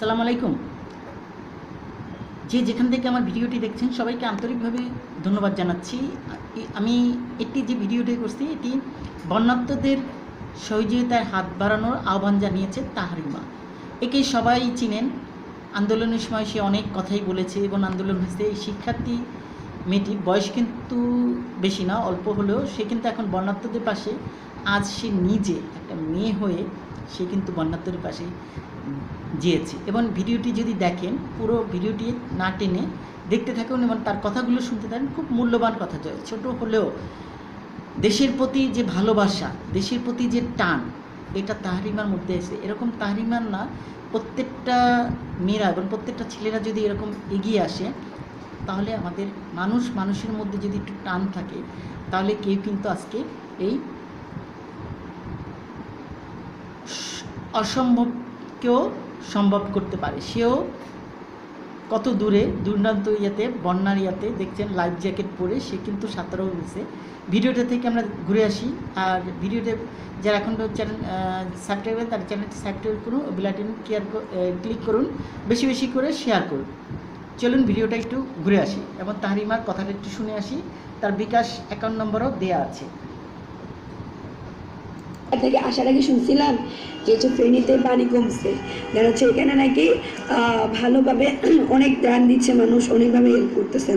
আসসালামু আলাইকুম। যে যেখান থেকে আমার ভিডিওটি দেখছেন সবাইকে আন্তরিকভাবে ধন্যবাদ জানাচ্ছি। আমি একটি যে ভিডিওটি করছি এটি বন্যার্তদের সহযোগিতায় হাত বাড়ানোর আহ্বান জানিয়েছে তাহরিমা। একে সবাই চিনেন, আন্দোলনের সময় সে অনেক কথাই বলেছে এবং আন্দোলন হয়েছে। এই শিক্ষার্থী মেয়েটির বয়স কিন্তু বেশি না, অল্প হলেও সে কিন্তু এখন বন্যার্তদের পাশে। আজ সে নিজে একটা মেয়ে হয়ে সে কিন্তু বন্যার্তদের পাশে যেয়েছে এবং ভিডিওটি যদি দেখেন, পুরো ভিডিওটি না টেনে দেখতে থাকুন এবং তার কথাগুলো শুনতে থাকেন। খুব মূল্যবান কথা, ছোট হলেও দেশের প্রতি যে ভালোবাসা, দেশের প্রতি যে টান, এটা তাহরিমার মধ্যে এসে। এরকম তাহরিমার না, প্রত্যেকটা মেয়েরা এবং প্রত্যেকটা ছেলেরা যদি এরকম এগিয়ে আসে, তাহলে আমাদের মানুষের মধ্যে যদি একটু টান থাকে, তাহলে কেউ কিন্তু আজকে এই অসম্ভবকেও সম্ভব করতে পারে। সেও কত দূরে দুর্দান্ত ইয়াতে, বন্যার ইয়াতে দেখছেন লাইফ জ্যাকেট পরে সে কিন্তু সাঁতারও গেছে। ভিডিওটা থেকে আমরা ঘুরে আসি। আর ভিডিওতে যারা এখন চ্যানেল সাবস্ক্রাইব করেন তার চ্যানেলটি সাবস্ক্রাইব করুন, বেলাইকন ক্লিক করুন, বেশি বেশি করে শেয়ার করুন। চলুন ভিডিওটা একটু ঘুরে আসি এবং তাহরিমার কথাটা একটু শুনে আসি। তার বিকাশ অ্যাকাউন্ট নম্বরও দেওয়া আছে। থেকে আসার আগে শুনছিলাম যে ফেনীতে পানি কমছে, দেখা যাচ্ছে এখানে নাকি ভালোভাবে অনেক ত্রাণ দিচ্ছে মানুষ, অনেকভাবে হেল্প করতেছে।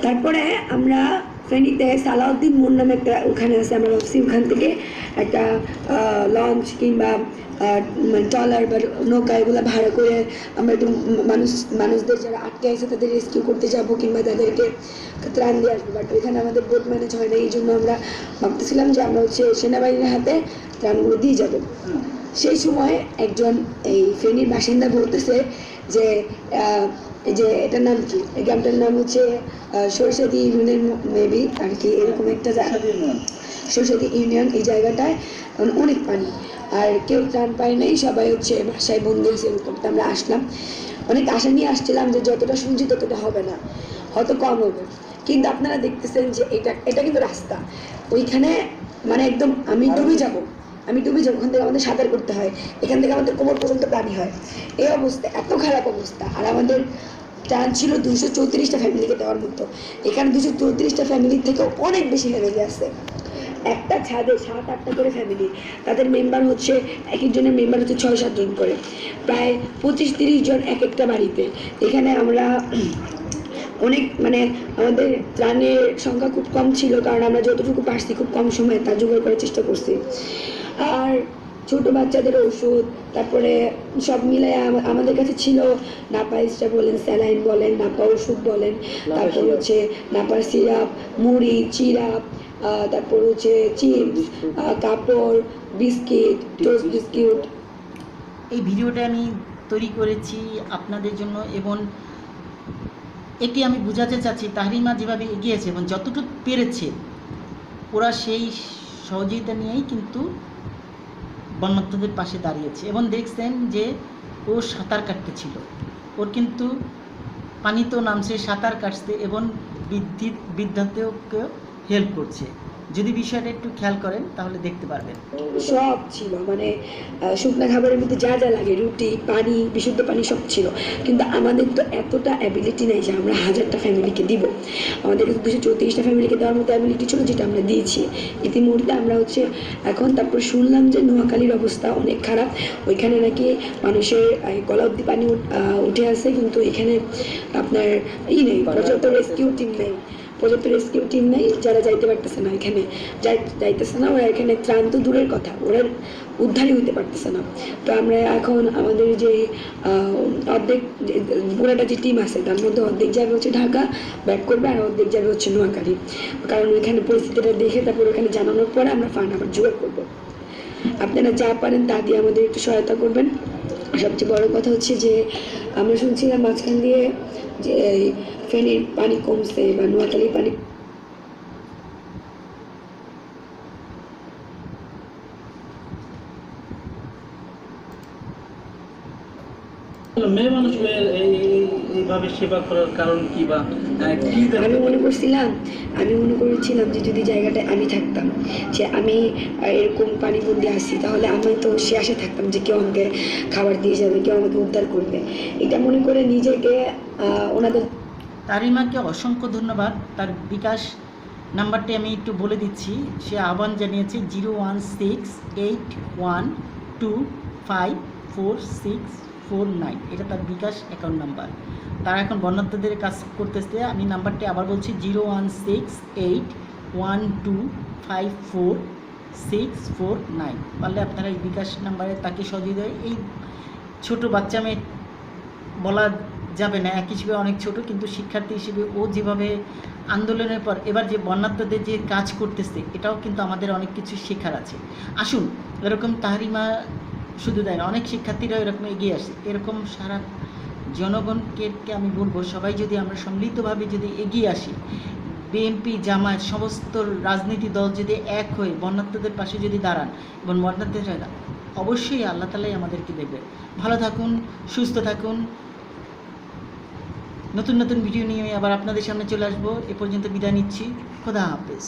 তারপরে আমরা ফেনীতে সালাউদ্দিন মোড় নামে একটা ওখানে আছে, আমরা ভাবছি ওখান থেকে একটা লঞ্চ কিংবা ট্রলার বা নৌকা এগুলো ভাড়া করে আমরা একটু মানুষদের যারা আটকে আছে তাদের রেস্কিউ করতে যাব কিংবা তাদেরকে ত্রাণ দিয়ে আসবো। বাট ওইখানে আমাদের বোট ম্যানেজ হয় না, এই জন্য আমরা ভাবতেছিলাম যে আমরা সেনাবাহিনীর হাতে ত্রাণগুলো দিয়ে যাব। সেই সময় একজন এই ফেনীর বাসিন্দা বলতেছে যে এই যে এটার নাম কি, এই গ্রামটার নাম হচ্ছে সরস্বতী ইউনিয়ন মেবি আর কি, এরকম একটা সরস্বতী ইউনিয়ন। এই জায়গাটায় অনেক পানি আর কেউ ত্রাণ পায় নাই, সবাই বাসায় বন্দি হয়েছে। এরকম আমরা আসলাম, অনেক আশা নিয়ে আসছিলাম যে যতটা শুনছি ততটা হবে না, হয়তো কম হবে। কিন্তু আপনারা দেখতেছেন যে এটা কিন্তু রাস্তা, ওইখানে মানে একদম আমি ডুবে যাব, ওখান থেকে আমাদের সাঁতার করতে হয়, এখান থেকে আমাদের কোমর পর্যন্ত পানি হয়। এই অবস্থা, এত খারাপ অবস্থা। আর আমাদের ত্রাণ ছিল 234টা ফ্যামিলিকে দেওয়ার মতো, এখানে 234টা ফ্যামিলির থেকেও অনেক বেশি ফ্যামিলি আছে। একটা ছাদে 7-8টা করে ফ্যামিলি, তাদের মেম্বার হচ্ছে এক একজনের মেম্বার হচ্ছে 6-7 জন করে, প্রায় 25-30 জন এক একটা বাড়িতে। এখানে আমরা অনেক মানে আমাদের ত্রাণের সংখ্যা খুব কম ছিল, কারণ আমরা যতটুকু পারছি খুব কম সময়ে তা জোগাড় করার চেষ্টা করছি। আর ছোট বাচ্চাদের ওষুধ, তারপরে সব মিলে আমাদের কাছে ছিল নাপা এক্সট্রা বলেন, স্যালাইন বলেন, নাপা ওষুধ বলেন, তারপর হচ্ছে নাপার সিরাপ, মুড়ি, চিরাপ, তারপর হচ্ছে চিপস, কাপড়, বিস্কিট, টোস্ট বিস্কিট। এই ভিডিওটা আমি তৈরি করেছি আপনাদের জন্য এবং এটি আমি বোঝাতে চাচ্ছি তাহরিমা যেভাবে এগিয়েছে এবং যতটুকু পেরেছে, ওরা সেই সহযোগিতা নিয়েই কিন্তু বন্যার্তদের পাশে দাঁড়িয়েছে। এবং দেখছেন যে ও সাঁতার কাটতে ছিল, ওর কিন্তু পানিতেও নামছে, সাঁতার কাটছে এবং বৃদ্ধাদেরকেও হেল্প করছে। যদি বিষয়টা একটু খেয়াল করেন তাহলে দেখতে পারবেন। সব ছিল, মানে শুকনো খাবারের মধ্যে যা যা লাগে, রুটি, পানি, বিশুদ্ধ পানি সব ছিল। কিন্তু আমাদের তো এতটা অ্যাবিলিটি নেই যে আমরা 1000টা ফ্যামিলিকে দিব। আমাদের 234টা ফ্যামিলিকে দেওয়ার মতো অ্যাবিলিটি ছিল, যেটা আমরা দিয়েছি ইতিমধ্যে। আমরা এখন তারপর শুনলাম যে নোয়াখালীর অবস্থা অনেক খারাপ, ওইখানে নাকি মানুষের গলা অব্দি পানি উঠে আসে, কিন্তু এখানে আপনার নেই, পর্যাপ্ত রেস্কিউ টিম নেই, যারা যাইতে পারতেছে না, এখানে যাইতেছে না ওরা, এখানে ত্রাণ তো দূরের কথা, ওরা উদ্ধারই হইতে পারতেছে না। তো আমরা এখন আমাদের যে অর্ধেক পুরাটা যে টিম আছে তার মধ্যে অর্ধেক যাবে হচ্ছে ঢাকা ব্যাক করবে, আর অর্ধেক যাবে হচ্ছে নোয়াখালী, কারণ ওইখানে পরিস্থিতিটা দেখে তারপর ওখানে জানানোর পরে আমরা ফান্ড আবার জোগাড় করবো। আপনারা যা পারেন তা দিয়ে আমাদের একটু সহায়তা করবেন। সবচেয়ে বড় কথা হচ্ছে যে আমরা শুনছিলাম মাঝখান দিয়ে যে ফেনীর পানি কমছে বা নোয়াখালীর পানি মেয়ে মানুষ এই ভাবে সেবা করার কারণ কি, বা কি আমি মনে করেছিলাম যে যদি জায়গাটায় আমি থাকতাম, যে আমি এরকম পানিবন্দি আসি, তাহলে আমি তো সে আশা থাকতাম যে কেউ আমাকে খাবার দিয়ে যাবে, কেউ আমাকে উদ্ধার করবে। এটা মনে করে নিজেকে ওনাদের তারিমাকে অসংখ্য ধন্যবাদ। তার বিকাশ নাম্বারটি আমি একটু বলে দিচ্ছি। সে আহ্বান জানিয়েছে 01681254649, এটা তার বিকাশ অ্যাকাউন্ট নাম্বার। তারা এখন বন্যার্থদের কাজ করতেছে। আমি নাম্বারটি আবার বলছি 0168112544649। পারলে আপনারা এই বিকাশ নাম্বারে তাকে সহযোগিতা, এই ছোট বাচ্চা মেয়ে বলা যাবে না, এক হিসেবে অনেক ছোট, কিন্তু শিক্ষার্থী হিসেবে ও যেভাবে আন্দোলনের পর এবার যে বন্যার্থদের যে কাজ করতেছে, এটাও কিন্তু আমাদের অনেক কিছু শেখার আছে। আসুন, এরকম তাহারিমা শুধু দেয় না, অনেক শিক্ষার্থীরাও এরকম এগিয়ে আসে। এরকম সারা জনগণকে আমি বলবো, সবাই যদি আমরা সম্মিলিতভাবে যদি এগিয়ে আসি, বিএনপি জামায়াত সমস্ত রাজনীতি দল যদি এক হয়ে বন্যার্থদের পাশে যদি দাঁড়ান এবং বন্যার্থদের, অবশ্যই আল্লাহ তাআলাই আমাদেরকে দেবে। ভালো থাকুন, সুস্থ থাকুন। নতুন নতুন ভিডিও নিয়ে আমি আবার আপনাদের সামনে চলে আসবো। এ পর্যন্ত বিদায় নিচ্ছি। খোদা হাফেজ।